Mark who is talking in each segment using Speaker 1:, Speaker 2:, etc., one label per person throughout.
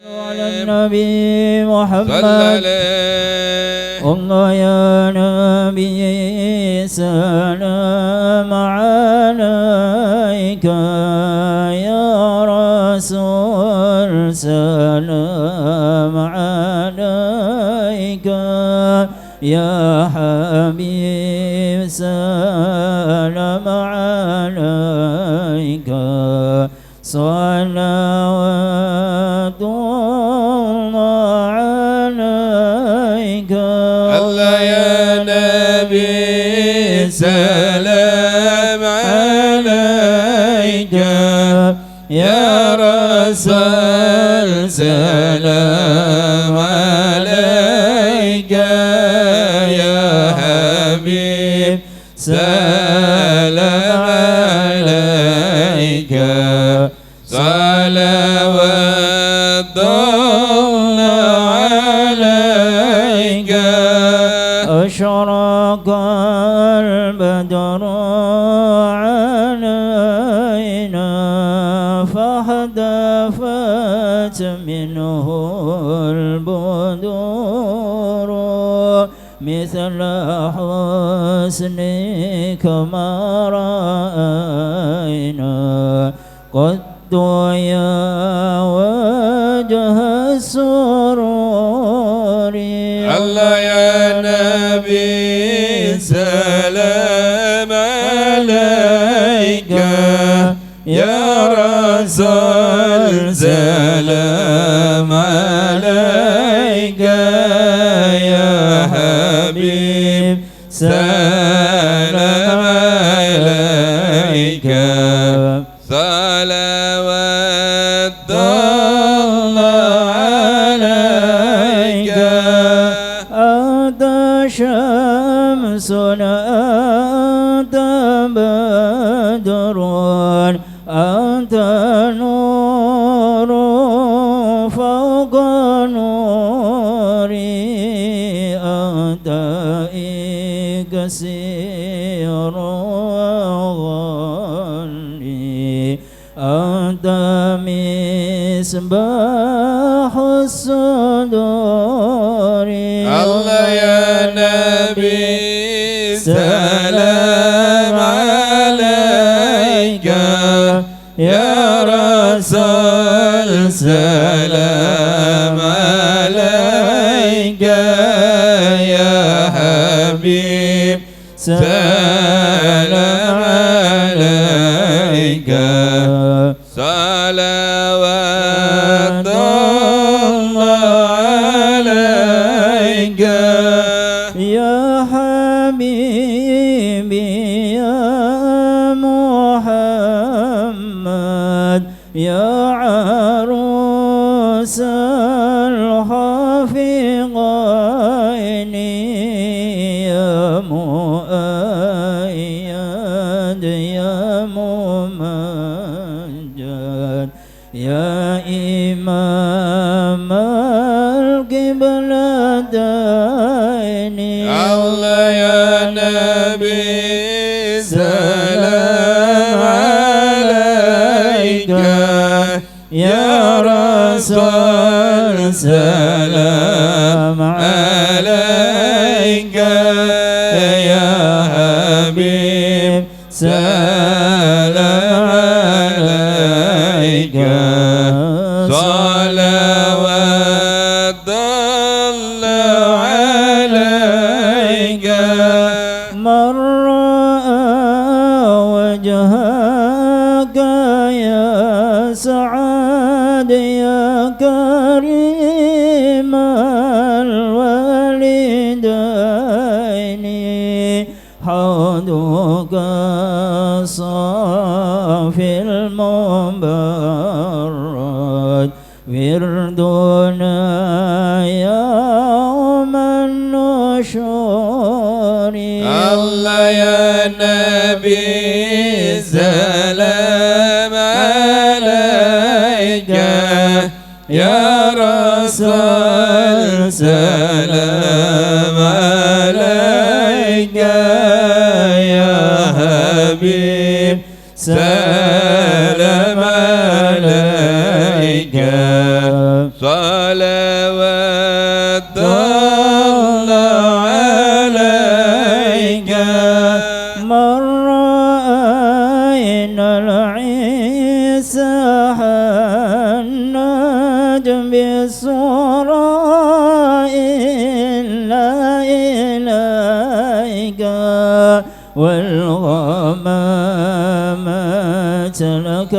Speaker 1: على النبي محمد الله يا نبي سلام عليك يا رسول سلام عليك يا حبيب سلام عليك صلوات الله عليك
Speaker 2: الله يا نبي سلام عليك يا رسول سلام عليك يا حبيب سلام عليك صلوات الله عليك
Speaker 1: أشرق البدر علينا فاحتفت منه البدور مثل حسنك ما رأينا قد يا وجه السرور
Speaker 2: الله يا نبي سلام عليك يا رسول سلام عليك يا حبيب سلام عليك صلوات الله عليك
Speaker 1: أنت شمس أنت بدر أنت نور فوق نوري أنت إكسير وغني أنت مصباح الصدور
Speaker 2: الله يا نبي سلام عليك يا رسول سلام عليك يا حبيب سلام عليك صلوات الله عليك
Speaker 1: يا حبيبي يا محمد يا عروس الحفيظين يا مؤيد يا ممجد يا إمام القبلتين
Speaker 2: الله يا نبي سلام عليك يا رسول سلام عليك يا حبيب سلام عليك صلوات الله عليك
Speaker 1: من رأى وجهك يا سعاد يا كريم الوالدين حوضك صافي المبرد وردنا يوم النشور
Speaker 2: الله يا نبي سلام عليك يا رسول سلام عليك يا حبيب سلام عليك صلوات الله عليك
Speaker 1: من رأينا العيسى النجم بالصورة إلا إليك والغمامات لك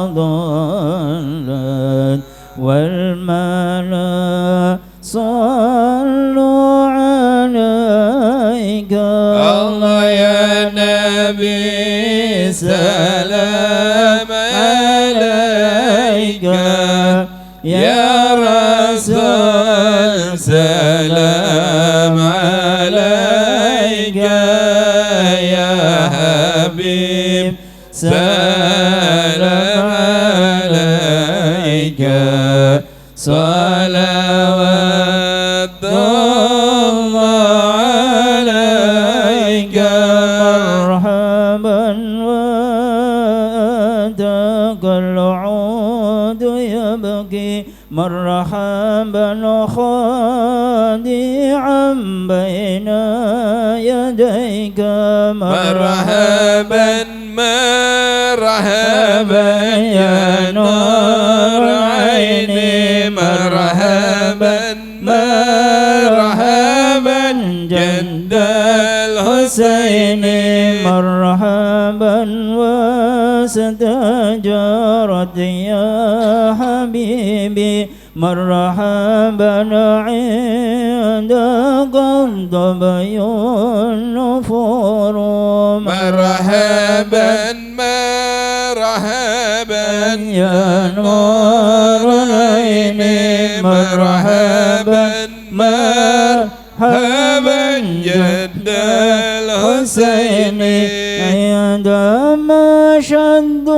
Speaker 1: أضلت والملا صلوا عليك
Speaker 2: الله يا نبي سلام عليك يا رسول سلام عليك يا حبيب سلام عليك صلوات الله عليك
Speaker 1: مرحبا وأتاك العود يبكي مرحبا خادعا بين يديك
Speaker 2: مرحبا مرحبا يا نور عيني مرحبا مرحبا جد الحسين
Speaker 1: مرحبا واستجارت يا حبيبي مرحبا عند قضب النفور
Speaker 2: مرحبا مرحبا
Speaker 1: يا نور العين مرحبا مرحبا
Speaker 2: جد الحسين
Speaker 1: عندما شد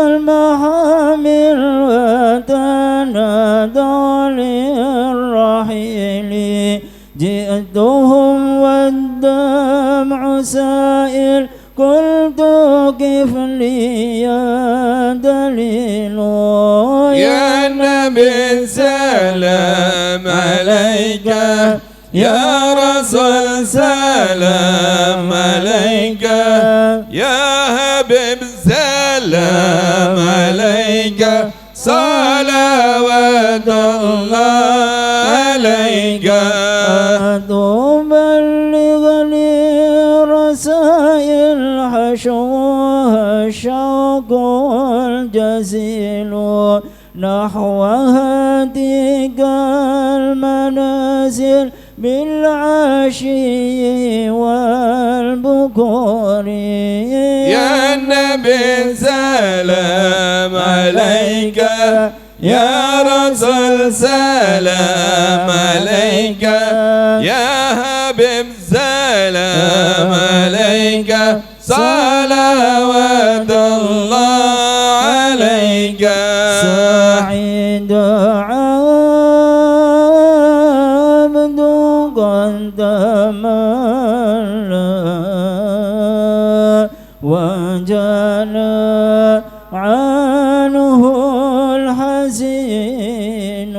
Speaker 1: المحامل وتنادى للرحيل جئتهم والدمع سائل قلت كيف لي يا دليل
Speaker 2: يا نبي سلام عليك يا رسول سلام عليك يا حبيب سلام عليك صلوات الله عليك
Speaker 1: تبلغني رسائل حشوها الشوق الجزيل نحو هديك المنازل بالعشي والبكور
Speaker 2: يا نبي سلام عليك يا رسول سلام عليك يا حبيب سلام عليك صلوات الله عليك
Speaker 1: سعيد عبد قد تملى وجنى عنه الحزين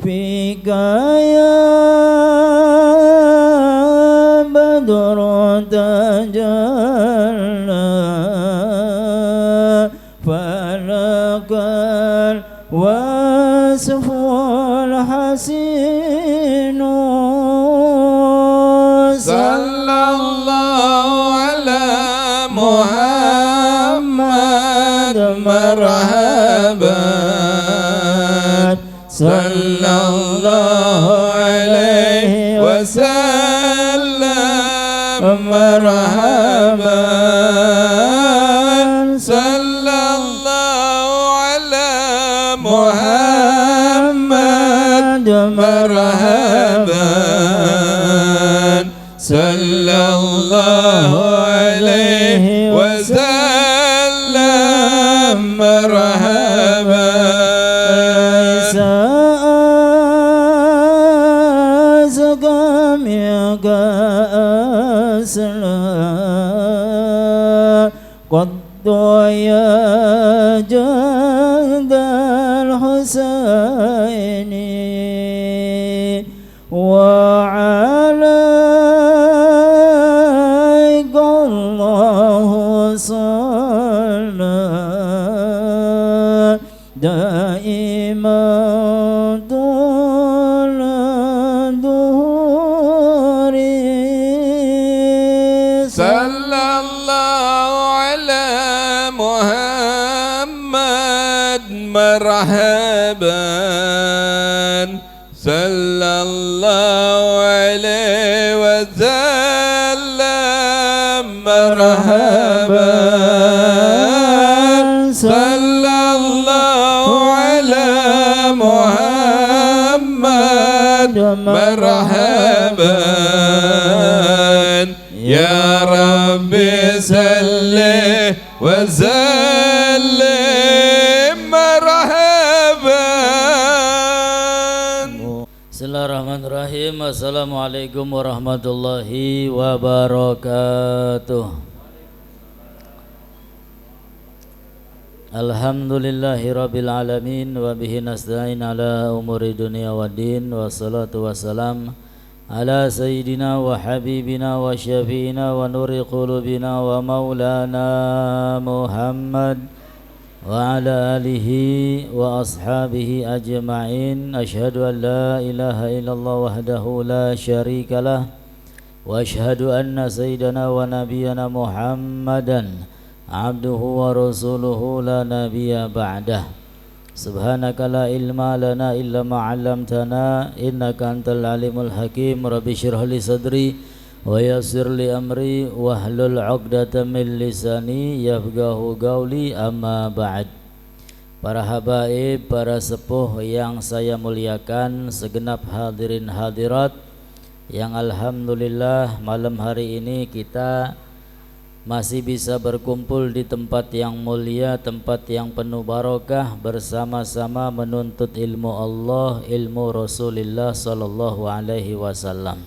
Speaker 1: فيك يا بدر تجلى فلك الوصف الحسين
Speaker 2: صلى الله على محمد مرحبا صلى الله عليه وسلم مرحبا صلى الله على محمد مرحبا صلى الله عليه وسلم مرحبا
Speaker 1: ليس أزكى منك أسلا قد يا جند الحسين وعليك الله صلى دائما طول الدهور
Speaker 2: صلى الله على محمد مرحبا صلى الله عليه وسلم مرحبا صلى الله على محمد مرحبا يا ربي صل وسلم مرحبا.
Speaker 1: Bismillahirrahmanirrahim. Assalamualaikum warahmatullahi wabarakatuh. Alhamdulillahi rabbil alamin wa bihi nasta'in ala umuri dunia waddin, wassalatu wassalam ala sayyidina wa habibina wa syafi'ina wa nuri qulubina wa maulana Muhammad wa ala alihi wa ashabihi ajma'in. Asyhadu an la ilaha illallah wahdahu la syarikalah wa asyhadu anna sayyidana wa nabiyyana Muhammadan abduhu wa rasuluhu la nabiyya ba'dah. Subhanaka la ilma lana illa ma 'allamtana innaka antal alimul hakim. Rabbi shrah li sadri wa yassir li amri wahlul 'uqdatam min lisani yafqahu qawli, amma ba'd. Para habaib, para sepuh yang saya muliakan, segenap hadirin hadirat yang alhamdulillah malam hari ini kita masih bisa berkumpul di tempat yang mulia, tempat yang penuh barokah, bersama-sama menuntut ilmu Allah, ilmu Rasulullah sallallahu alaihi wasallam.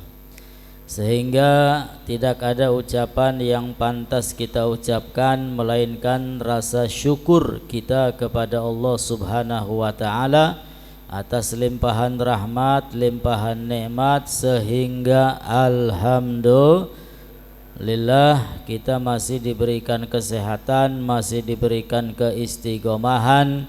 Speaker 1: Sehingga tidak ada ucapan yang pantas kita ucapkan melainkan rasa syukur kita kepada Allah Subhanahu wa taala atas limpahan rahmat, limpahan nikmat, sehingga alhamdulillah kita masih diberikan kesehatan, masih diberikan keistiqomahan,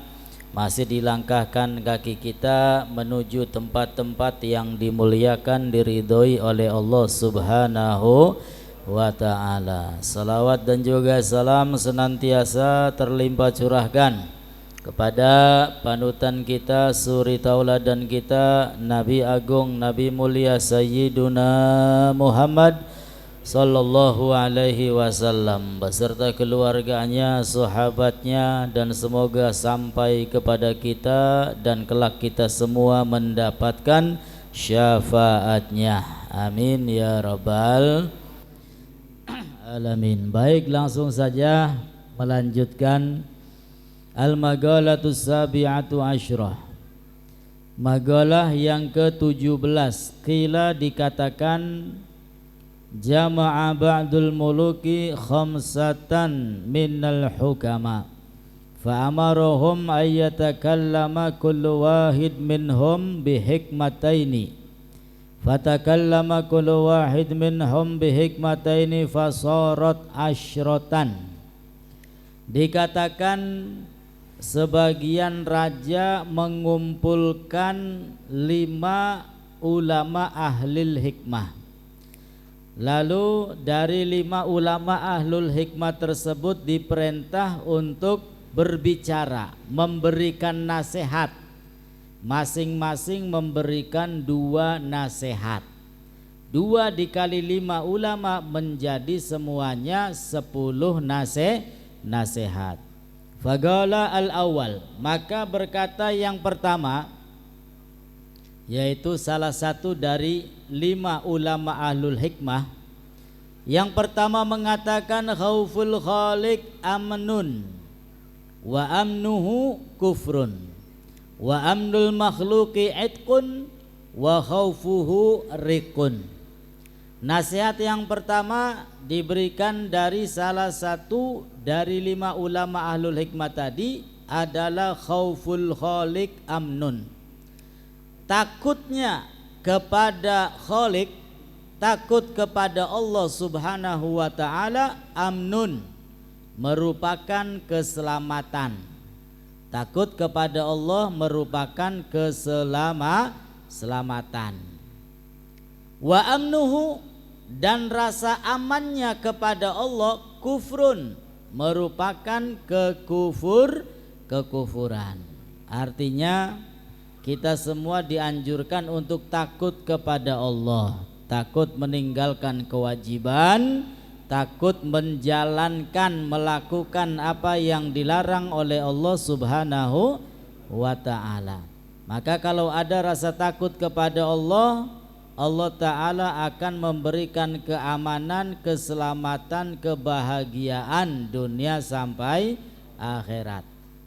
Speaker 1: masih dilangkahkan kaki kita menuju tempat-tempat yang dimuliakan, diridhoi oleh Allah Subhanahu wa ta'ala. Salawat dan juga salam senantiasa terlimpah curahkan kepada panutan kita, suri tauladan kita, Nabi Agung, Nabi Mulia Sayyiduna Muhammad sallallahu alaihi wasallam beserta keluarganya, sahabatnya, dan semoga sampai kepada kita dan kelak kita semua mendapatkan syafaatnya. Amin ya rabbal alamin. Baik, langsung saja melanjutkan Al-Magalatus Sabi'atu Asyrah, magalah yang ke-17. Qila dikatakan jama'a ba'dul muluki khamsatan minnal hukama fa'amaruhum ayyatakallama kullu wahid minhum bihikmataini fatakallama kullu wahid minhum bihikmataini fasarat asyratan. Dikatakan sebagian raja mengumpulkan 5 ulama ahlil hikmah. Lalu dari 5 ulama ahlul hikmah tersebut diperintah untuk berbicara, memberikan nasihat. Masing-masing memberikan 2 nasihat. 2 dikali 5 ulama menjadi semuanya 10 nasihat. Faqala al-awwal, maka berkata yang pertama, yaitu salah satu dari 5 ulama ahlul hikmah. Yang pertama mengatakan khauful khaliq amnun wa amnuhu kufrun wa amnul makhluqi itqun wa khaufuhu riqun. Nasihat yang pertama diberikan dari salah satu dari 5 ulama ahlul hikmah tadi, adalah khauful khaliq amnun. Takutnya kepada Khaliq, takut kepada Allah Subhanahu wa taala, amnun, merupakan keselamatan. Takut kepada Allah merupakan keselamatan. Wa amnuhu, dan rasa amannya kepada Allah, kufrun, merupakan kekufuran. Artinya kita semua dianjurkan untuk takut kepada Allah, takut meninggalkan kewajiban, takut melakukan apa yang dilarang oleh Allah Subhanahu wa ta'ala. Maka kalau ada rasa takut kepada Allah, Allah Ta'ala akan memberikan keamanan, keselamatan, kebahagiaan dunia sampai akhirat.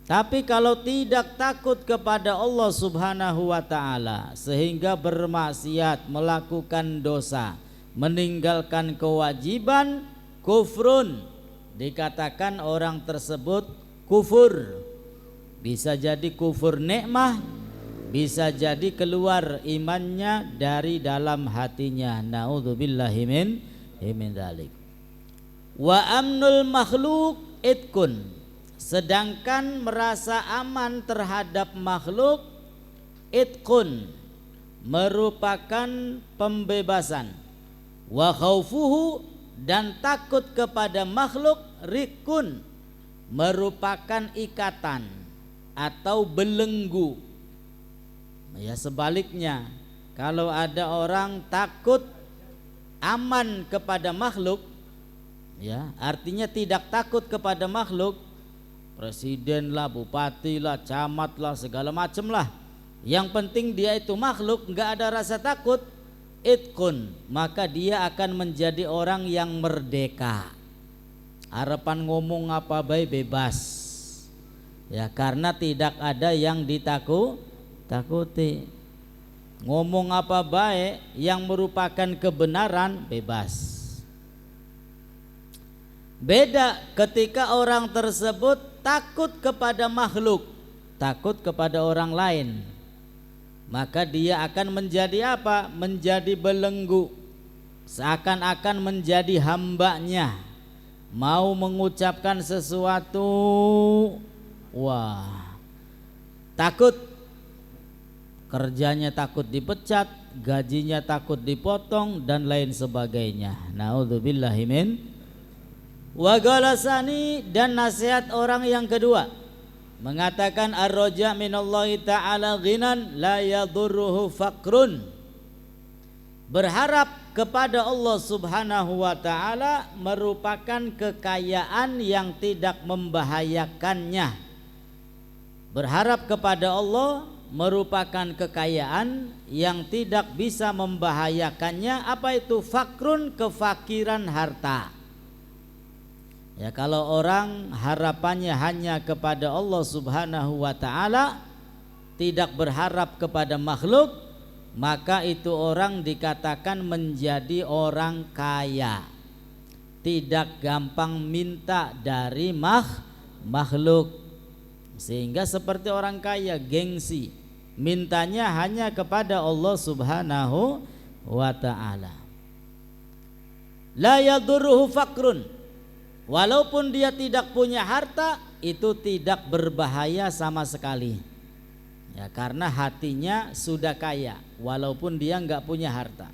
Speaker 1: Tapi kalau tidak takut kepada Allah Subhanahu wa ta'ala sehingga bermaksiat, melakukan dosa, meninggalkan kewajiban, kufrun, dikatakan orang tersebut kufur. Bisa jadi kufur nikmah, bisa jadi keluar imannya dari dalam hatinya. Na'udzubillahi min dzalik. Wa amnul makhluk itkun, sedangkan merasa aman terhadap makhluk, itkun, merupakan pembebasan. Wa khaufuhu, dan takut kepada makhluk, rikun, merupakan ikatan atau belenggu. Ya, sebaliknya, kalau ada orang takut aman kepada makhluk, ya, artinya tidak takut kepada makhluk, presiden lah, bupati lah, camat lah, segala macam lah, yang penting dia itu makhluk, nggak ada rasa takut, itkun, maka dia akan menjadi orang yang merdeka. Harapan ngomong apa baik bebas, ya, karena tidak ada yang ditakuti. Ngomong apa baik yang merupakan kebenaran, bebas. Beda ketika orang tersebut takut kepada makhluk, takut kepada orang lain, maka dia akan menjadi apa? Menjadi belenggu, seakan-akan menjadi hambanya. Mau mengucapkan sesuatu, wah, takut, kerjanya takut dipecat, gajinya takut dipotong, dan lain sebagainya. Na'udzubillahi min. Wa galasani, dan nasihat orang yang kedua mengatakan ar-raja minallahi ta'ala ghinan la yadurruhu faqrun, berharap kepada Allah Subhanahu wa ta'ala merupakan kekayaan yang tidak membahayakannya. Berharap kepada Allah merupakan kekayaan yang tidak bisa membahayakannya. Apa itu fakrun? Kefakiran harta. Ya, kalau orang harapannya hanya kepada Allah Subhanahu wa ta'ala, tidak berharap kepada makhluk, maka itu orang dikatakan menjadi orang kaya, tidak gampang minta dari makhluk. Sehingga seperti orang kaya, gengsi, mintanya hanya kepada Allah Subhanahu wa ta'ala. La yadurruhu fakrun, walaupun dia tidak punya harta, itu tidak berbahaya sama sekali, ya, karena hatinya sudah kaya walaupun dia enggak punya harta.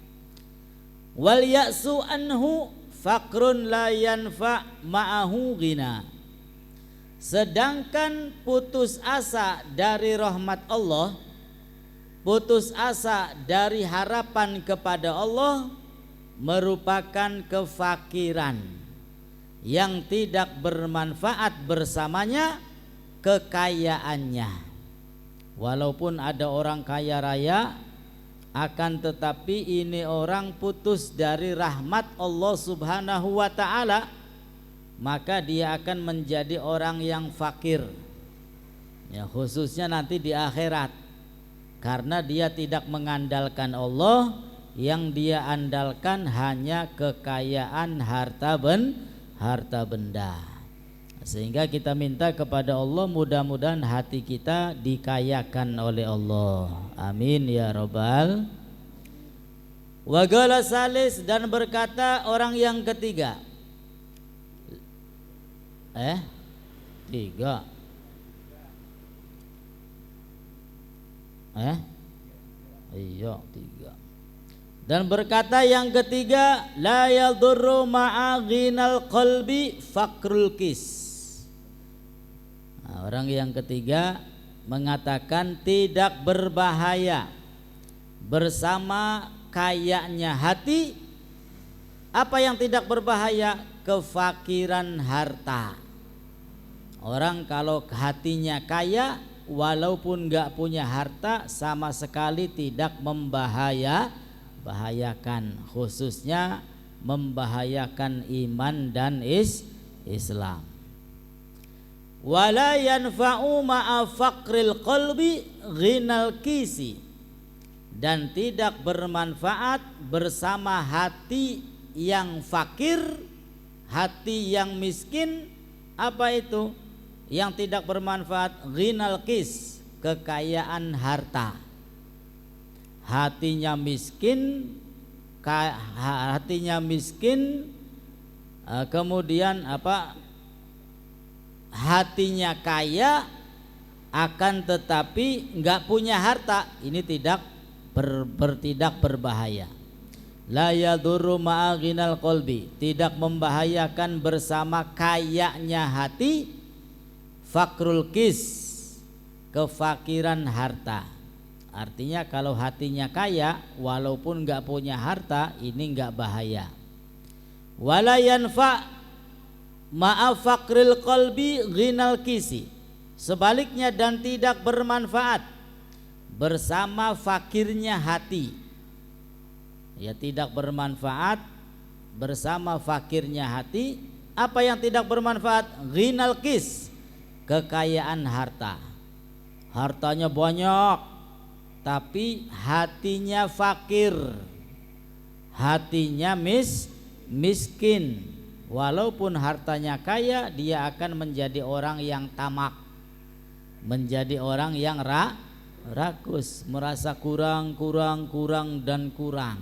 Speaker 1: Wal ya'su anhu fakrun la yanfa ma'ahu ghina, sedangkan putus asa dari rahmat Allah, putus asa dari harapan kepada Allah merupakan kefakiran yang tidak bermanfaat bersamanya kekayaannya. Walaupun ada orang kaya raya, akan tetapi ini orang putus dari rahmat Allah Subhanahu wa ta'ala, maka dia akan menjadi orang yang fakir, ya, khususnya nanti di akhirat, karena dia tidak mengandalkan Allah, yang dia andalkan hanya kekayaan harta benda. Sehingga kita minta kepada Allah mudah-mudahan hati kita dikayakan oleh Allah. Amin ya rabbal. Wa qala salis, dan berkata orang yang ketiga. Tiga. Iya, tiga. Dan berkata yang ketiga, la yadurru ma'a ghinal qalbi fakrul kis. Nah, orang yang ketiga mengatakan tidak berbahaya bersama kayanya hati. Apa yang tidak berbahaya? Kefakiran harta. Orang kalau hatinya kaya, walaupun gak punya harta, sama sekali tidak membahayakan, khususnya membahayakan iman dan Islam. Wala yanfa'u ma'a faqril qalbi ghinal kisi, dan tidak bermanfaat bersama hati yang fakir, hati yang miskin. Apa itu yang tidak bermanfaat? Ghinal kis, kekayaan harta. Hatinya miskin, kemudian hatinya kaya akan tetapi enggak punya harta, ini tidak berbahaya. La yadurru ma'a ghinal qalbi, tidak membahayakan bersama kayanya hati. Fakrul kis, kefakiran harta. Artinya kalau hatinya kaya walaupun enggak punya harta, ini enggak bahaya. Wala yanfa ma'a fakril qalbi ghinal kisi, sebaliknya, dan tidak bermanfaat bersama fakirnya hati. Ya, tidak bermanfaat bersama fakirnya hati. Apa yang tidak bermanfaat? Ghinal kis, kekayaan harta. Hartanya banyak tapi hatinya fakir, hatinya miskin. Walaupun hartanya kaya, dia akan menjadi orang yang tamak, menjadi orang yang rakus, merasa kurang dan kurang.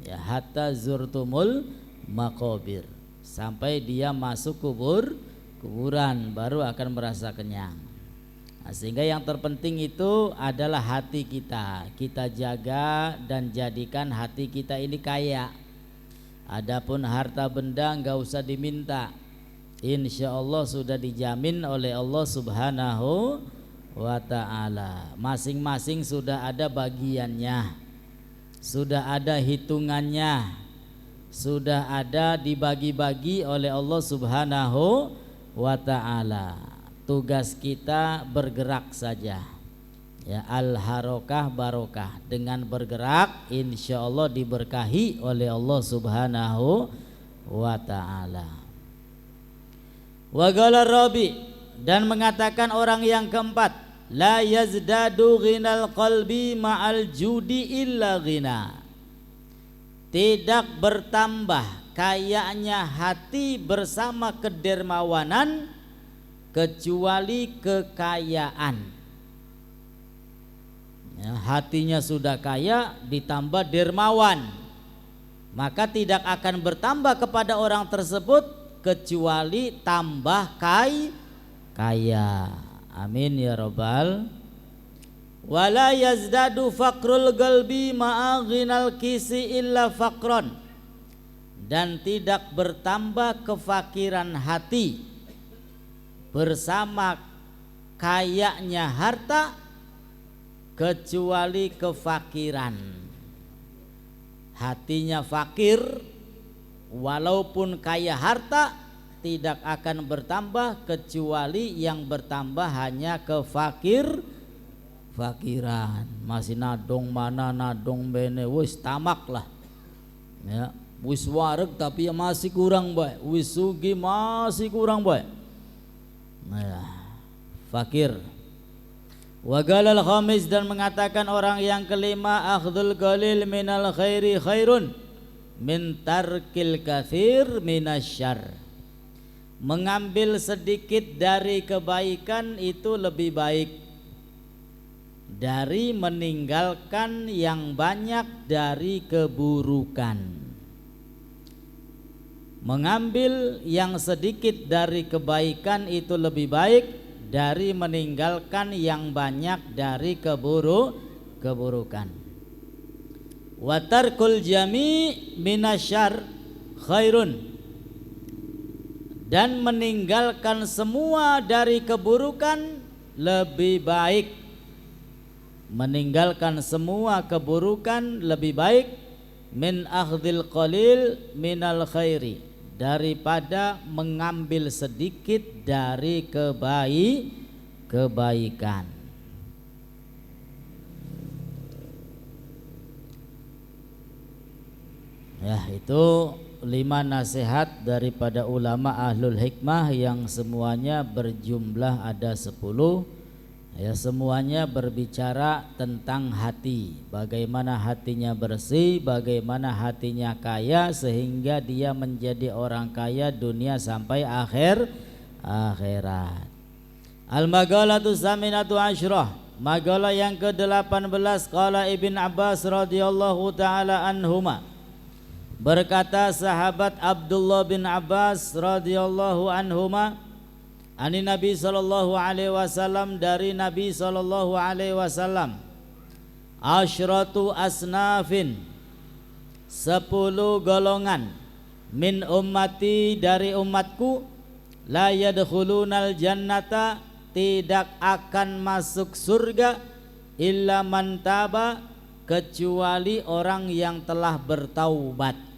Speaker 1: Ya, hatta zurtumul maqabir, sampai dia masuk kuburan baru akan merasa kenyang. Nah, sehingga yang terpenting itu adalah hati kita. Kita jaga dan jadikan hati kita ini kaya. Adapun harta benda enggak usah diminta, insya Allah sudah dijamin oleh Allah Subhanahu wa ta'ala. Masing-masing sudah ada bagiannya, sudah ada hitungannya, sudah ada dibagi-bagi oleh Allah Subhanahu wa ta'ala. Tugas kita bergerak saja, ya, al-harokah barokah. Dengan bergerak insya Allah diberkahi oleh Allah Subhanahu wa ta'ala. Wa qala rabi, dan mengatakan orang yang keempat, la yazdadu ghinal qalbi ma'al judi illa ghina, tidak bertambah kayanya hati bersama kedermawanan kecuali kekayaan. Ya, hatinya sudah kaya ditambah dermawan, maka tidak akan bertambah kepada orang tersebut kecuali tambah kaya. Amin ya rabbal. Wala yazdadu fakrul qalbi ma'a ghinal kisi illa fakron, dan tidak bertambah kefakiran hati bersama kayanya harta kecuali kefakiran. Hatinya fakir walaupun kaya harta tidak akan bertambah, kecuali yang bertambah hanya fakiran. Masih nadong mana nadong bene, wis tamak lah ya, wis wareg tapi ya masih kurang baik, wis sugi masih kurang baik. Nah, fakir. Wa galal khamis, dan mengatakan orang yang kelima, akhdul qalil minal khairi khairun min tarkil kathir minasyarr, mengambil sedikit dari kebaikan itu lebih baik dari meninggalkan yang banyak dari keburukan. Mengambil yang sedikit dari kebaikan itu lebih baik dari meninggalkan yang banyak dari keburukan. Wa tarkul jami' minasyarr khairun, dan meninggalkan semua dari keburukan lebih baik. Meninggalkan semua keburukan lebih baik min akhdhil qalil minal khairi, daripada mengambil sedikit dari kebaikan. Ya, itu 5 nasihat daripada ulama ahlul hikmah yang semuanya berjumlah ada 10. Ya, semuanya berbicara tentang hati, bagaimana hatinya bersih, bagaimana hatinya kaya sehingga dia menjadi orang kaya dunia sampai akhirat. Al-maqalatu saminatu asyrah, maqalah yang ke-18. Qala Ibn Abbas radhiyallahu taala anhuma, berkata sahabat Abdullah bin Abbas radhiyallahu anhuma, ani Nabi sallallahu alaihi wasallam, dari Nabi sallallahu alaihi wasallam, asyratu asnafin, 10 golongan, min ummati, dari umatku, la yadkhulunal jannata, tidak akan masuk surga, illa man taba, kecuali orang yang telah bertaubat.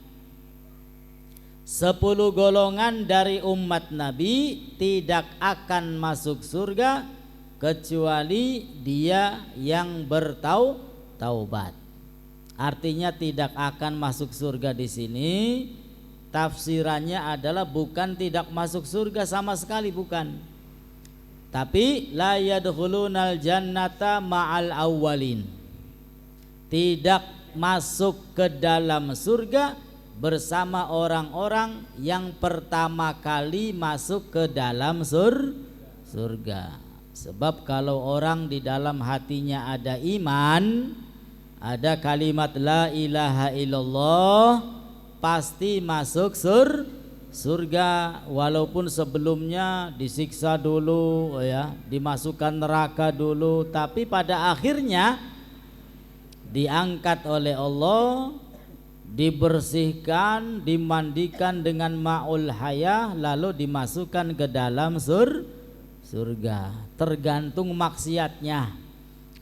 Speaker 1: 10 golongan dari umat Nabi tidak akan masuk surga kecuali dia yang bertaubat. Artinya tidak akan masuk surga di sini tafsirannya adalah bukan tidak masuk surga sama sekali, bukan. Tapi la yadkhulunal jannata ma'al awwalin, tidak masuk ke dalam surga bersama orang-orang yang pertama kali masuk ke dalam surga. Sebab kalau orang di dalam hatinya ada iman, ada kalimat la ilaha illallah, pasti masuk surga, walaupun sebelumnya disiksa dulu, ya, dimasukkan neraka dulu, tapi pada akhirnya diangkat oleh Allah, dibersihkan, dimandikan dengan ma'ul hayah, lalu dimasukkan ke dalam surga. Tergantung maksiatnya.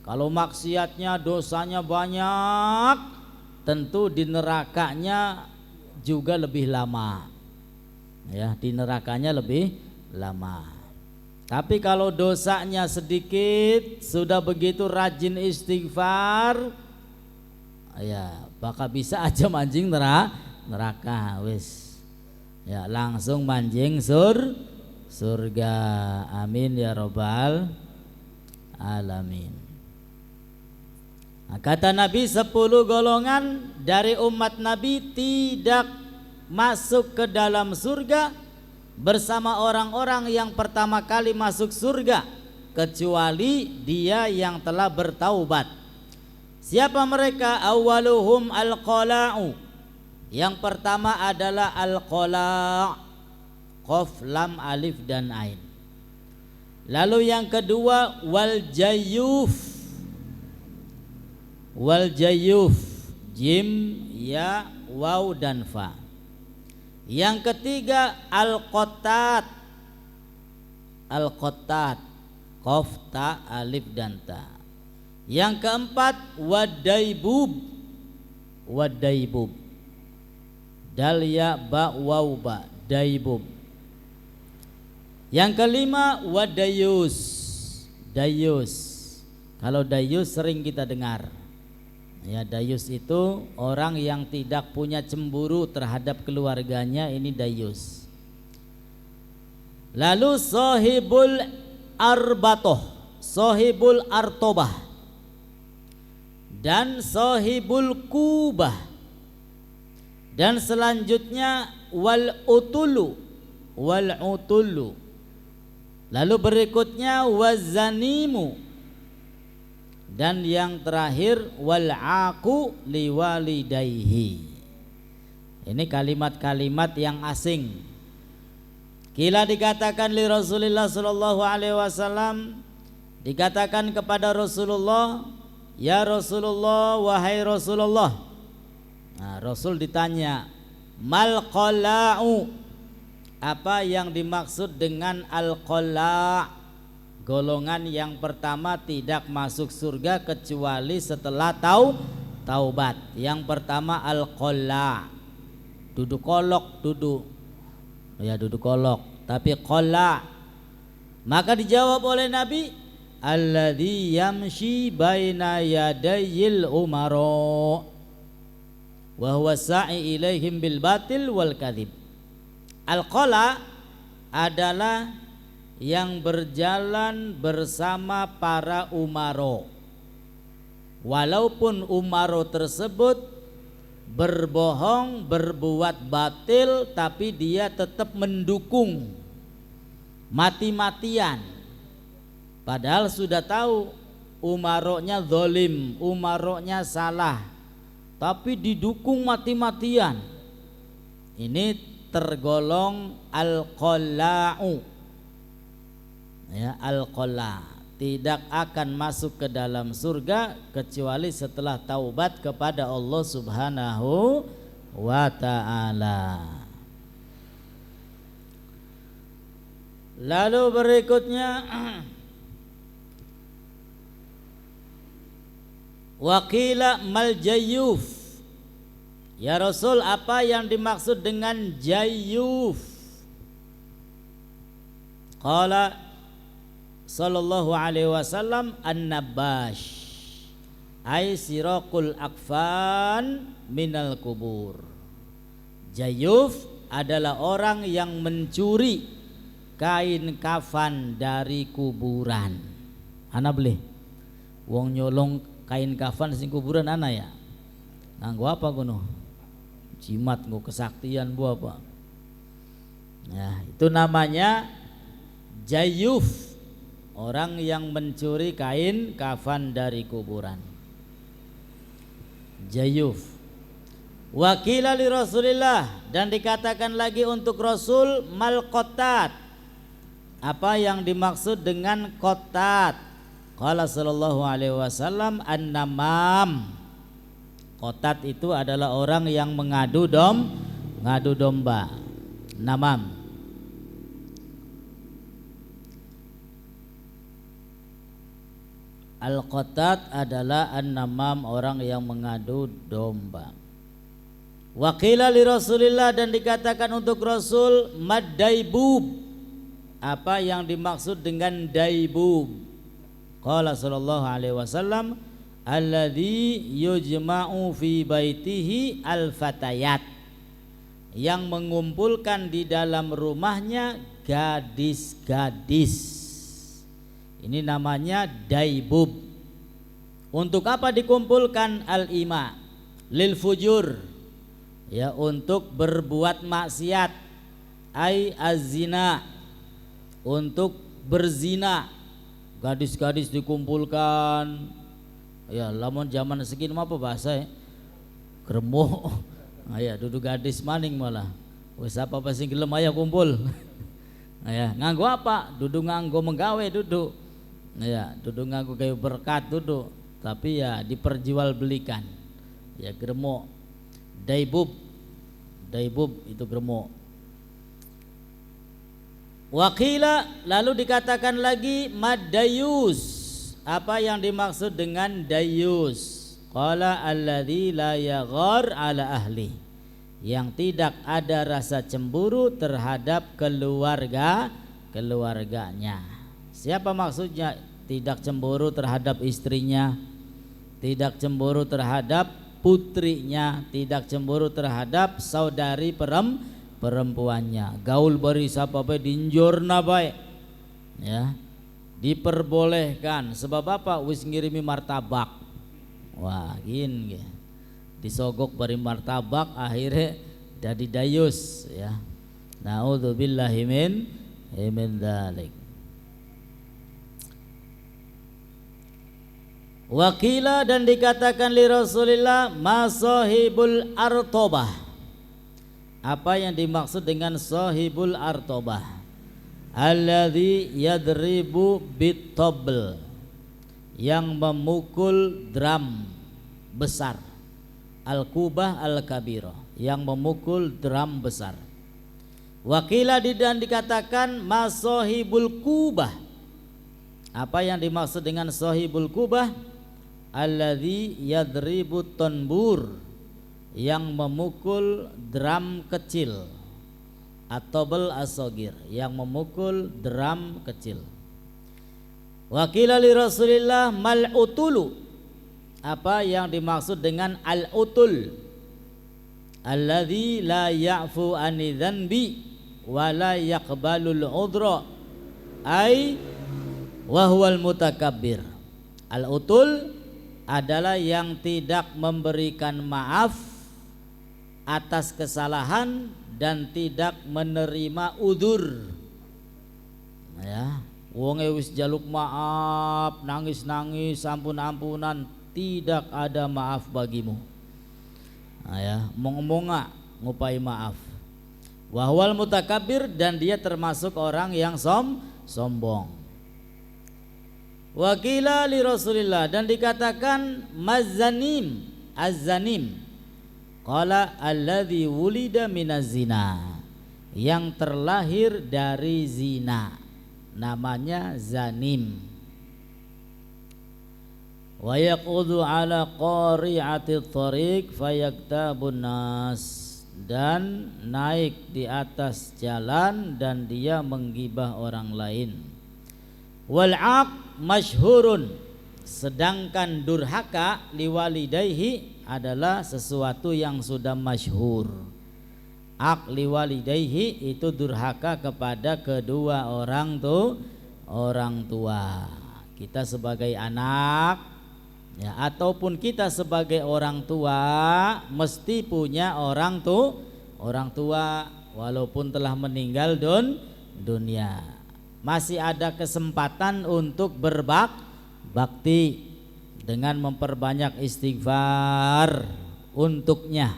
Speaker 1: Kalau maksiatnya dosanya banyak, tentu di nerakanya juga lebih lama. Ya, di nerakanya lebih lama. Tapi kalau dosanya sedikit, sudah begitu rajin istighfar, ya, bakal bisa aja mancing neraka, wis. Ya, langsung mancing surga. Amin ya robbal alamin. Nah, kata Nabi, 10 golongan dari umat Nabi tidak masuk ke dalam surga bersama orang-orang yang pertama kali masuk surga kecuali dia yang telah bertaubat. Siapa mereka? Awaluhum al-qala'u, yang pertama adalah al-qala', qaf, lam, alif dan ain. Lalu yang kedua wal jayyuf, jim, ya, waw dan fa. Yang ketiga al-qattat, qaf, ta, alif dan ta. Yang keempat wadaibub, dal, ya, ba, waw, ba, daibub. Yang kelima wadayus. Kalau dayus sering kita dengar. Ya, dayus itu orang yang tidak punya cemburu terhadap keluarganya, ini dayus. Lalu sahibul arbatoh, sahibul artobah, dan sahibul kubah. Dan selanjutnya wal utulu, wal utullu. Lalu berikutnya wazanimu, dan yang terakhir wal aqu liwalidayhi. Ini kalimat-kalimat yang asing. Kila dikatakan li Rasulillah sallallahu alaihi wasallam, dikatakan kepada Rasulullah, ya Rasulullah, wahai Rasulullah. Nah, Rasul ditanya, mal qala'u, apa yang dimaksud dengan al-qala'? Golongan yang pertama tidak masuk surga kecuali setelah taubat. Yang pertama al-qala', duduk kolok, duduk kolok, tapi qala'. Maka dijawab oleh Nabi, alladzi yamshi baina yadayil umara wa huwa sa'i ilaihim bil batil wal kadhib. Al-qala adalah yang berjalan bersama para umaro, walaupun umaro tersebut berbohong, berbuat batil, tapi dia tetap mendukung mati-matian, padahal sudah tahu umaronya zalim, umaronya salah, tapi didukung mati-matian. Ini tergolong al-qalla'u. Ya, al-qalla' tidak akan masuk ke dalam surga kecuali setelah taubat kepada Allah Subhanahu wa ta'ala. Lalu berikutnya waqila mal jayyuf. Ya Rasul, apa yang dimaksud dengan jayyuf? Qala sallallahu alaihi wasallam an-nabash, ay siraqul akfan minal kubur. Jayyuf adalah orang yang mencuri kain kafan dari kuburan. Ana beli wong nyolong kain kafan sing kuburan ana ya. Nganggo apa kuno? Jimat nggo kesaktian bu apa? Nah, itu namanya jayyuf. Orang yang mencuri kain kafan dari kuburan, jayyuf. Wakila li Rasulillah, dan dikatakan lagi untuk Rasul, mal qatat, apa yang dimaksud dengan qatat? Qala sallallahu alaihi wasallam an-namam. Qatat itu adalah orang yang mengadu domba, namam. Al-qatat adalah an-namam, orang yang mengadu domba. Waqila li Rasulillah, dan dikatakan untuk Rasul, mad-daibub, apa yang dimaksud dengan daibub? Qala sallallahu alaihi wasallam, alladzi yujma'u fi baitihi al-fatayat, yang mengumpulkan di dalam rumahnya gadis-gadis. Ini namanya daibub. Untuk apa dikumpulkan? Al-ima lil fujur, ya, untuk berbuat maksiat. Ai az-zina, untuk berzina. Gadis-gadis dikumpulkan. Ya, lamun zaman segini apa bahasa ya? Gremuk. Aya duduk gadis maning malah. Wis apa sing gelem aya kumpul. Ya, nganggo apa? Duduk nganggo menggawe duduk. Ya, duduk nganggo kayu berkat duduk, tapi ya diperjualbelikan. Ya, gremuk. Daibub itu gremuk. Wakila, lalu dikatakan lagi madayus, apa yang dimaksud dengan dayus? Qala alladzi la yaghar ala ahli, yang tidak ada rasa cemburu terhadap keluarganya. Siapa maksudnya tidak cemburu terhadap istrinya, tidak cemburu terhadap putrinya, tidak cemburu terhadap saudari perempuannya. Gaul bari sapape dinjurna bae, ya, diperbolehkan. Sebab apa? Wis ngirimi martabak. Wah, gini disogok bari martabak, akhirnya jadi dayus, ya. Na'udzubillahi min dzalik. Wakila dan dikatakan li Rasulillah masahibul artobah. Apa yang dimaksud dengan sahibul artobah? Alladzi yadribu bitabl, yang memukul drum besar. Al-kubah al-kabirah, yang memukul drum besar. Wakila dan dikatakan masahibul kubah. Apa yang dimaksud dengan sahibul kubah? Alladzi yadribu tanbur, yang memukul drum kecil. At-tabl as-saghir, yang memukul drum kecil. Wakila li Rasulillah mal utulu. Apa yang dimaksud dengan al-utul? Alladzi la ya'fu ani dzanbi wa la yaqbalul udra ai wa huwal mutakabbir. Al-utul adalah yang tidak memberikan maaf atas kesalahan dan tidak menerima udzur. Ya, wong wis jaluk maaf, nangis-nangis, ampun-ampunan, tidak ada maaf bagimu. Ya, mong-monga ngupai maaf. Wahwal mutakabbir, dan dia termasuk orang yang sombong. Wakila li Rasulillah, dan dikatakan mazzanim, az-zanim. Qala alladzi wulida minaz zina, yang terlahir dari zina, namanya zanim. Wa yaqudu ala qari'atit thariq fayaktabun nas, dan naik di atas jalan dan dia menggibah orang lain. Wal'aq masyhurun, sedangkan durhaka liwalidayhi adalah sesuatu yang sudah masyhur. Aq liwalidayhi itu durhaka kepada kedua orang tua. Kita sebagai anak, ya, ataupun kita sebagai orang tua mesti punya orang tua walaupun telah meninggal dunia. Masih ada kesempatan untuk berbakti dengan memperbanyak istighfar untuknya,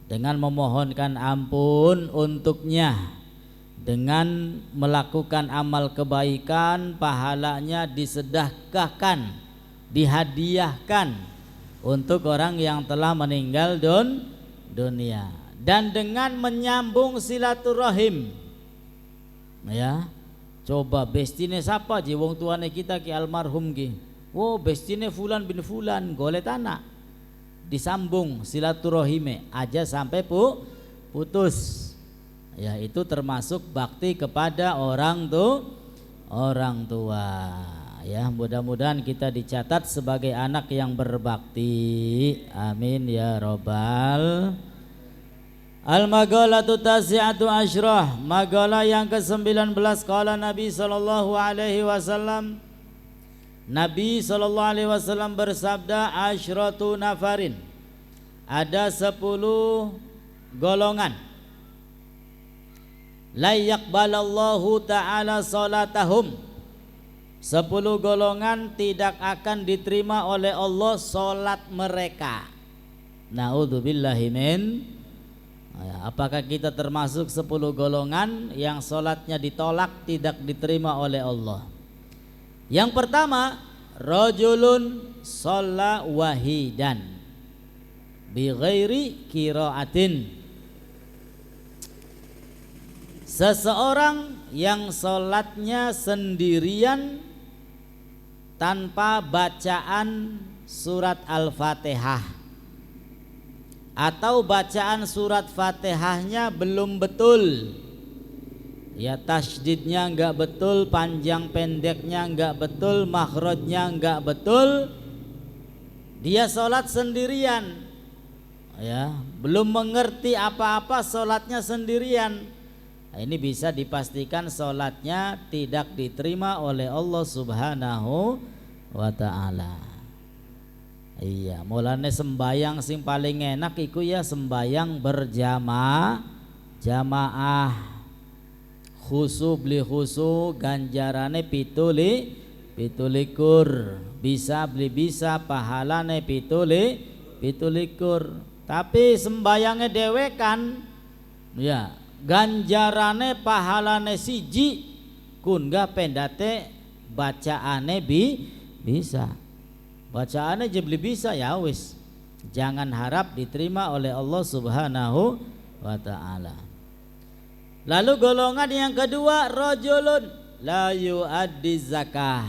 Speaker 1: dengan memohonkan ampun untuknya, dengan melakukan amal kebaikan, pahalanya disedekahkan, dihadiahkan untuk orang yang telah meninggal dunia, dan dengan menyambung silaturahim. Ya, coba bestine siapa ji wong tuane kita ki almarhum ki. Oh, bestine fulan bin fulan, golet anak. Disambung silaturahime aja sampai putus. Ya, itu termasuk bakti kepada orang tua. Ya, mudah-mudahan kita dicatat sebagai anak yang berbakti. Amin ya robbal. Al-maghalatu tasi'atu asyrah, maghalah yang ke-19. Qala Nabi sallallahu alaihi wasallam, Nabi sallallahu alaihi wasallam bersabda, asyratu nafarin, ada 10 golongan, la yaqbalallahu ta'ala salatahum, 10 golongan tidak akan diterima oleh Allah salat mereka. Na'udzubillahi min. Apakah kita termasuk 10 golongan yang salatnya ditolak, tidak diterima oleh Allah? Yang pertama, rajulun shalla wahidan bi ghairi qiraatin, seseorang yang salatnya sendirian tanpa bacaan surat Al-Fatihah, atau bacaan surat Fatihahnya belum betul, ya, tasydidnya enggak betul, panjang pendeknya enggak betul, makhrajnya enggak betul, dia sholat sendirian, ya, belum mengerti apa-apa, sholatnya sendirian. Nah, ini bisa dipastikan sholatnya tidak diterima oleh Allah Subhanahu wa ta'ala. Iya, mulane sembayang sing paling enak iku ya sembayang jamaah khusu beli khusu ganjarane pitulikur, bisa beli bisa pahalane pitulikur. Tapi sembayangnya dewekan ya ganjarane pahalane siji kun gak pendate bacaane bisa bacaane je beli bisa ya wis, jangan harap diterima oleh Allah Subhanahu wa ta'ala. Lalu golongan yang kedua, rajulun la yu'addi zakah.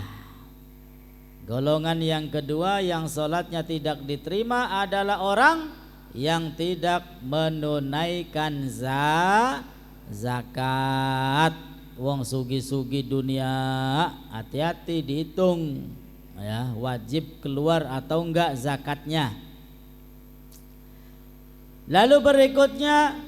Speaker 1: Golongan yang kedua yang sholatnya tidak diterima adalah orang yang tidak menunaikan zakat. Wong sugi-sugi dunia, hati-hati dihitung ya, wajib keluar atau enggak zakatnya. Lalu berikutnya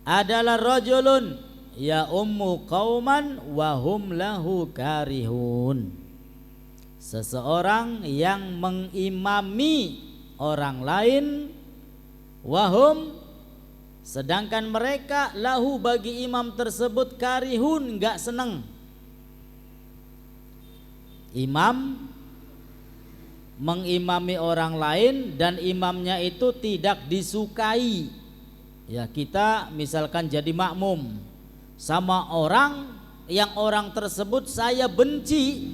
Speaker 1: adalah rajulun ya ummu qauman wa hum lahu karihun. Seseorang yang mengimami orang lain wahum, sedangkan mereka lahu bagi imam tersebut karihun, enggak senang. Imam mengimami orang lain dan imamnya itu tidak disukai. Ya, kita misalkan jadi makmum sama orang yang orang tersebut saya benci,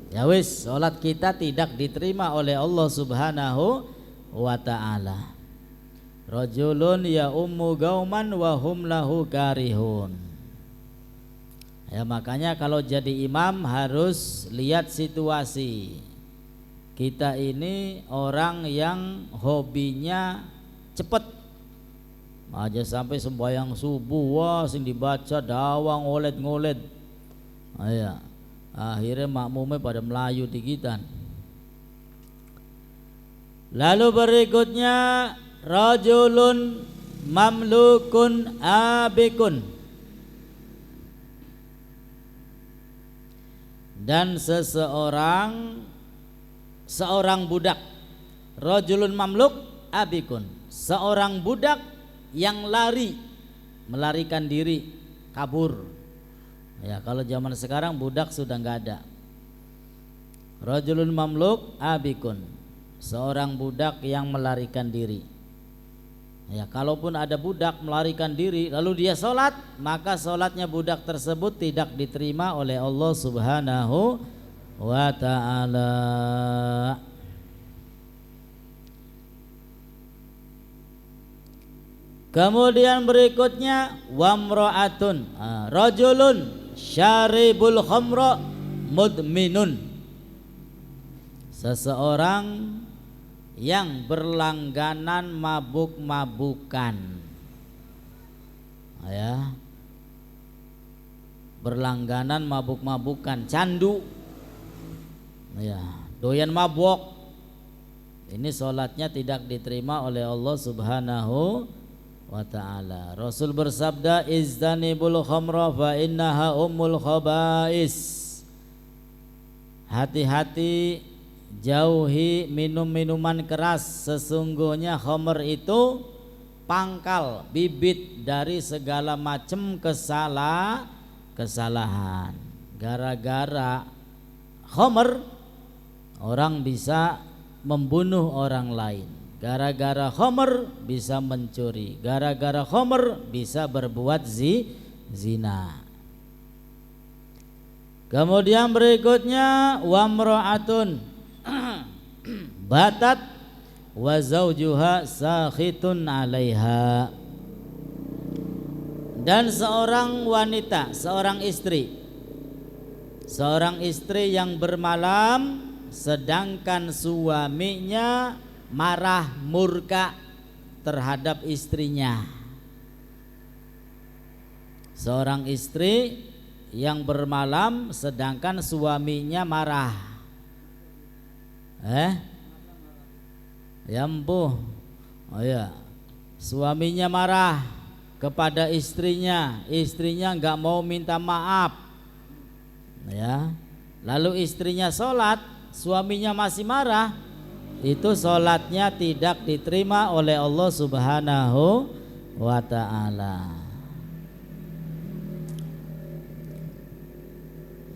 Speaker 1: ya wis salat kita tidak diterima oleh Allah Subhanahu wa ta'ala. Rajulun ya ummu gauman wa hum lahu karihun. Ya, makanya kalau jadi imam harus lihat situasi. Kita ini orang yang hobinya cepet aja, sampai sembahyang subuh wah sing dibaca dawang ngolet-ngolet. Akhirnya makmumnya pada melayu dikitan. Lalu berikutnya rajulun mamlukun abikun, dan seorang budak. Rajulun mamluk abikun, seorang budak yang melarikan diri, kabur. Ya, kalau zaman sekarang budak sudah nggak ada. Rajulun mamluk abikun, seorang budak yang melarikan diri. Ya, kalaupun ada budak melarikan diri lalu dia sholat, maka sholatnya budak tersebut tidak diterima oleh Allah Subhanahu wa ta'ala. Kemudian berikutnya wamra'atun rajulun syaribul khamra mudminun, seseorang yang berlangganan mabuk-mabukan. Ya, berlangganan mabuk-mabukan, candu. Ya, doyan mabuk. Ini sholatnya tidak diterima oleh Allah Subhanahu wa ta'ala. Rasul bersabda izdanibul khamra fa innaha ummul khaba'is. Hati-hati, jauhi minum-minuman keras, sesungguhnya khamr itu pangkal bibit dari segala macam kesalahan. Gara-gara khamr orang bisa membunuh orang lain, gara-gara khamr bisa mencuri, gara-gara khamr bisa berbuat zina. Kemudian berikutnya wamra'atun batat wa zawjuha sakhitun 'alaiha, dan seorang wanita, seorang istri yang bermalam sedangkan suaminya marah murka terhadap istrinya. Seorang istri yang bermalam sedangkan suaminya marah. Ya empuh. Oh ya, suaminya marah kepada istrinya nggak mau minta maaf. Ya, lalu istrinya sholat, suaminya masih marah, itu sholatnya tidak diterima oleh Allah Subhanahu wa ta'ala.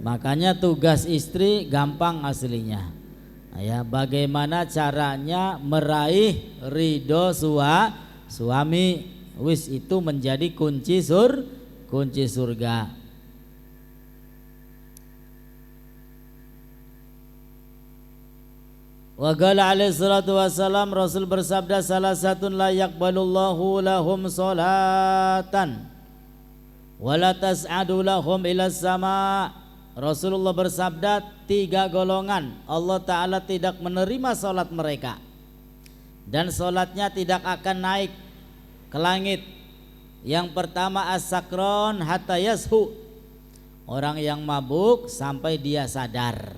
Speaker 1: Makanya tugas istri gampang aslinya. Ya, bagaimana caranya meraih ridho suami, wis itu menjadi kunci surga. Wa qala alaihi salatu wassalam, Rasul bersabda, salah satun la yaqbalullahu lahum salatan wa la tas'adu lahum ila sama. Rasulullah bersabda, 3 golongan Allah Ta'ala tidak menerima salat mereka dan salatnya tidak akan naik ke langit. Yang pertama as-sakron hatta yashu, orang yang mabuk sampai dia sadar,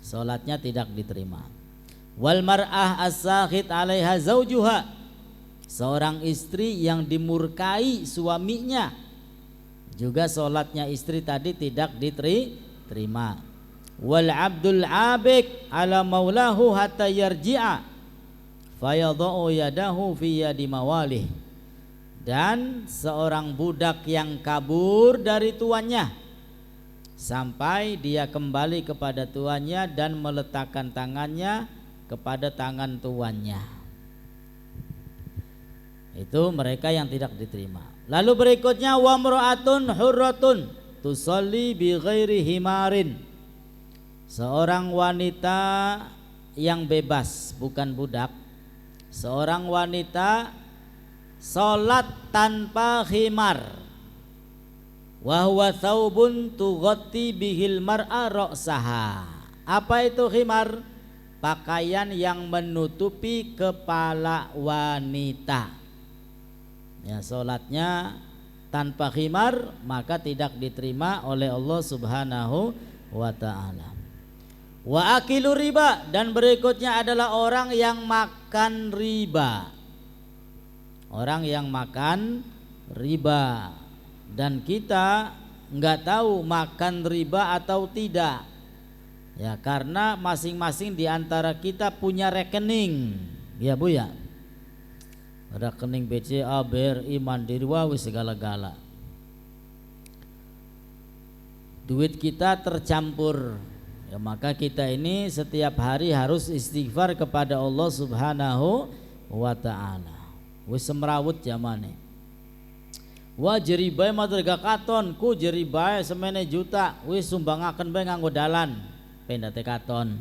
Speaker 1: salatnya tidak diterima. Wal mar'ah as-sakhit 'alaiha zaujuha, seorang istri yang dimurkai suaminya, juga salatnya istri tadi tidak diterima. Wal abdul abik 'ala maulahu hatta yarji'a fayadha'u yadahu fi yadi mawalih, dan seorang budak yang kabur dari tuannya sampai dia kembali kepada tuannya dan meletakkan tangannya kepada tangan tuannya. Itu mereka yang tidak diterima. Lalu berikutnya wa mra'atun hurratun tusalli bi ghairi himarin, seorang wanita yang bebas bukan budak, seorang wanita salat tanpa khimar. Wa huwa thawbun tughatti bihil mar'a ra'saha. Apa itu khimar? Pakaian yang menutupi kepala wanita. Ya, salatnya tanpa khimar maka tidak diterima oleh Allah Subhanahu wa ta'ala. Wa akilu riba, dan berikutnya adalah orang yang makan riba. Orang yang makan riba, dan kita nggak tahu makan riba atau tidak, ya, karena masing-masing di antara kita punya rekening, ya Bu ya, rekening BCA, BRI, Mandiri, wis segala-gala. Duit kita tercampur, ya, maka kita ini setiap hari harus istighfar kepada Allah Subhanahu wa ta'ala. Wis semrawut zamane. Wah jeribae madraga katon, ku jeribae semene juta, wis sumbangaken bae nganggo dalan, pendate katon.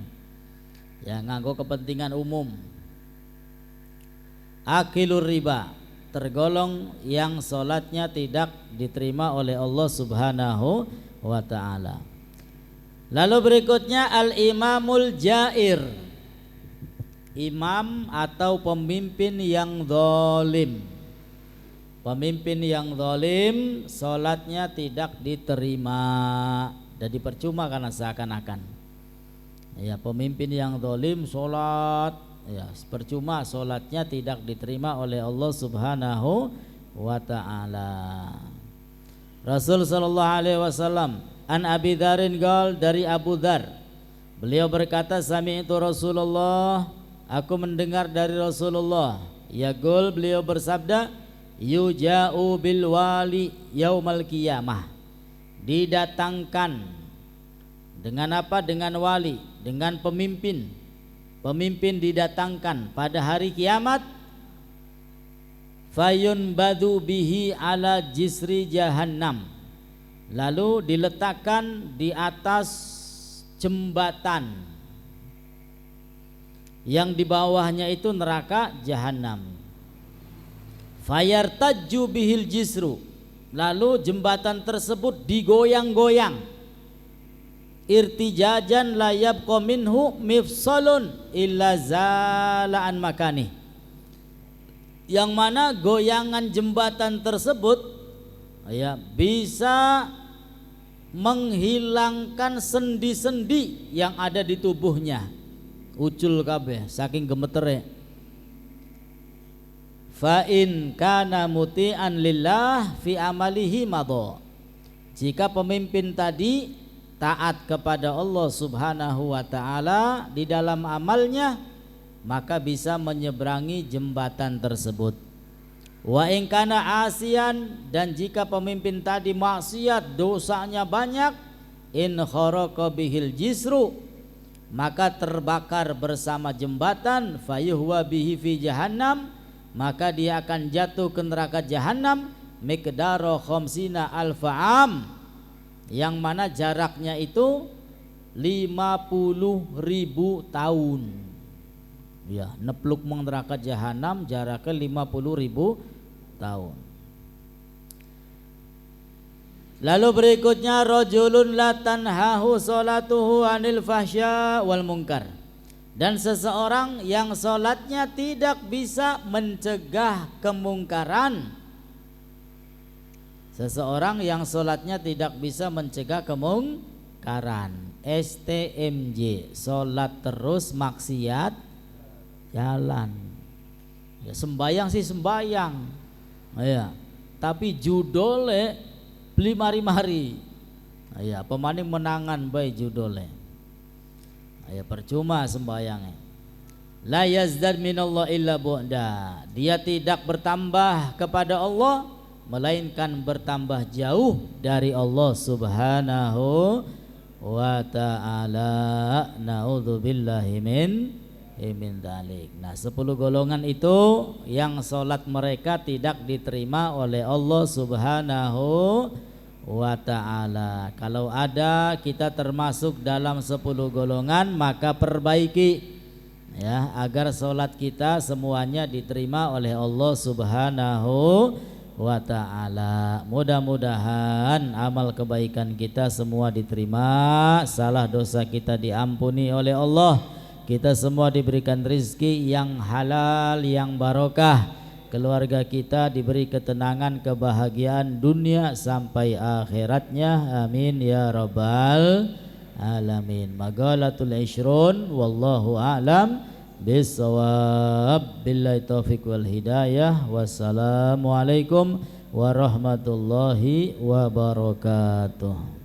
Speaker 1: Ya, nganggo kepentingan umum. Akilur riba, tergolong yang salatnya tidak diterima oleh Allah Subhanahu wa ta'ala. Lalu berikutnya al-imamul jair, imam atau pemimpin yang zalim. Pemimpin yang zalim salatnya tidak diterima, jadi percuma karena seakan-akan, ya, pemimpin yang zalim salat, ya, percuma, salatnya tidak diterima oleh Allah Subhanahu wa ta'ala. Rasul sallallahu alaihi wasallam an Abi Dzarin qol, dari Abu Dzar, beliau berkata, sami'tu Rasulullah, aku mendengar dari Rasulullah, yaqul, beliau bersabda, yuja'u bil wali yaumal qiyamah, didatangkan dengan apa? Dengan wali, dengan pemimpin. Pemimpin didatangkan pada hari kiamat. Fayun badu bihi ala jisri jahannam, lalu diletakkan di atas jembatan yang di bawahnya itu neraka jahanam. Fayartajju bihil jisru, lalu jembatan tersebut digoyang-goyang. Irtijajan la yabqa minhu mifsalun illa zala an makani, yang mana goyangan jembatan tersebut, ya, bisa menghilangkan sendi-sendi yang ada di tubuhnya, ucul kabeh saking gemetere. Fa in kana muti'an lillah fi amalihi madha, jika pemimpin tadi taat kepada Allah Subhanahu wa ta'ala di dalam amalnya, maka bisa menyeberangi jembatan tersebut. Wa in kana asian, dan jika pemimpin tadi maksiat, dosanya banyak, in kharaqa bihil jisru, maka terbakar bersama jembatan, fayuhwa bihi fi jahannam, maka dia akan jatuh ke neraka jahannam, miqdaro khamsina alfa'am, yang mana jaraknya itu 50.000 tahun. Ya, nepluk mong neraka jahanam jaraknya 50.000 tahun. Lalu berikutnya, rajulun la tanhahu salatuhu anil fahsya wal munkar, dan seseorang yang salatnya tidak bisa mencegah kemungkaran. Seseorang yang salatnya tidak bisa mencegah kemungkaran. STMJ, salat terus maksiat jalan. Ya, sembayang sih sembayang. Ya, tapi judole beli mari-mari. Ya, pemaning menangan bae judole. Ya, percuma sembayangnya. La yazdad minallah illa bu'da. Dia tidak bertambah kepada Allah melainkan bertambah jauh dari Allah Subhanahu wa ta'ala. Na'udzubillahi min dalik. Nah, 10 golongan itu yang salat mereka tidak diterima oleh Allah Subhanahu wa ta'ala. Kalau ada kita termasuk dalam 10 golongan, maka perbaiki ya, agar salat kita semuanya diterima oleh Allah Subhanahu wa ta'ala. Mudah-mudahan amal kebaikan kita semua diterima, salah dosa kita diampuni oleh Allah. Kita semua diberikan rizki yang halal, yang barokah. Keluarga kita diberi ketenangan, kebahagiaan dunia sampai akhiratnya. Amin ya rabbal alamin. Magalatul ishrun, wallahu a'lam bisawab. Billahi taufiq wal hidayah. Wassalamualaikum warahmatullahi wabarakatuh.